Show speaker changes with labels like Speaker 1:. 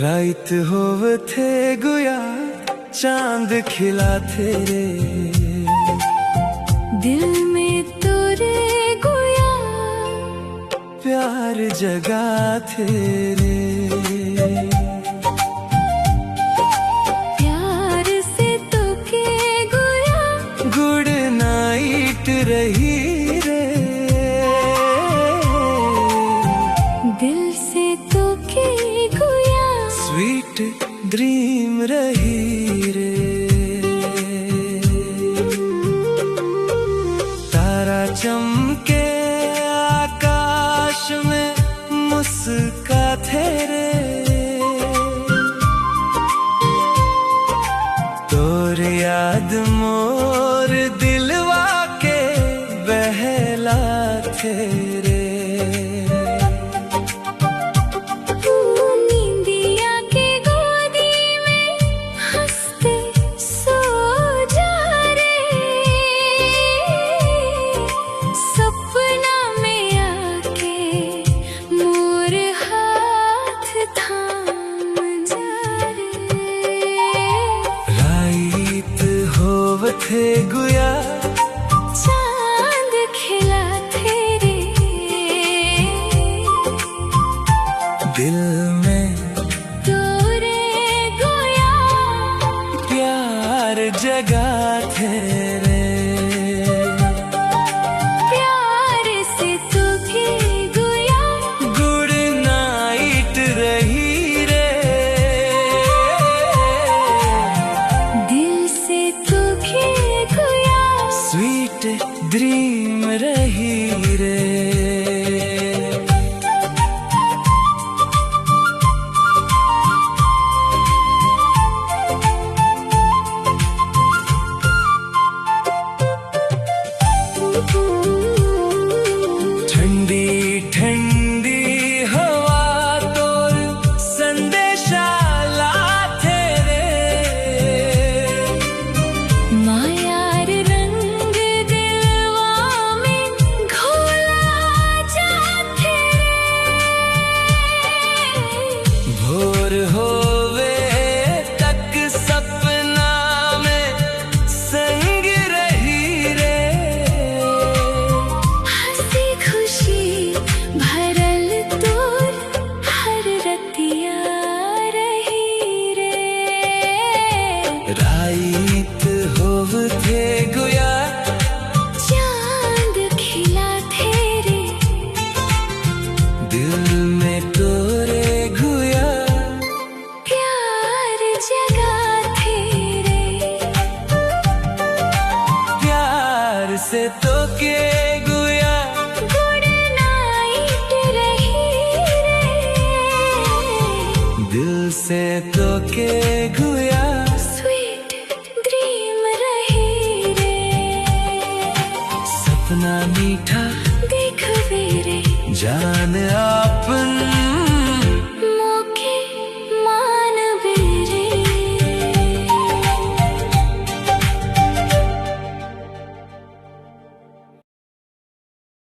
Speaker 1: रात होवे थे गुया चांद खिला थे रे
Speaker 2: दिल में तोरे गुया
Speaker 1: प्यार जगा थे रे
Speaker 2: प्यार से तो के गुया
Speaker 1: गुड नाइट रही रे
Speaker 2: दिल से तो के गुया
Speaker 1: स्वीट ड्रीम रही रे तारा चमके आकाश में मुस्का थे रे तोर याद मोर दिलवा के बहला थे रे
Speaker 2: नींदिया के गोदी में हंसते सो जा रे सपना में आके मोर हाथ थाम जा रे
Speaker 1: रात होव थे गुया
Speaker 2: चांद खिला थे रे
Speaker 1: दिल में
Speaker 2: तोरे गोया
Speaker 1: प्यार जगा थे रे
Speaker 2: प्यार से तो के गोया
Speaker 1: गुड नाइट रही रे
Speaker 2: दिल से तो के गोया
Speaker 1: स्वीट ड्रीम रही रे ठंडी ठंडी हवा तोर संदेशा लाथे रे
Speaker 2: मायार रंग दिलवा में घोला जाते
Speaker 1: भोर होवे तक सपना में संग रही रे
Speaker 2: हंसी खुशी भरल तोर हर रतिया रही रे
Speaker 1: रात होव थे गुया
Speaker 2: चांद खिला थे रे
Speaker 1: दिल में तोरे गुया
Speaker 2: प्यार जगा थे रे
Speaker 1: प्यार से तो के गुया
Speaker 2: गुड नाइट रही रे
Speaker 1: दिल से तो के गुया
Speaker 2: स्वीट ड्रीम रही रे
Speaker 1: सपना मीठा
Speaker 2: देख वे रे
Speaker 1: जान आप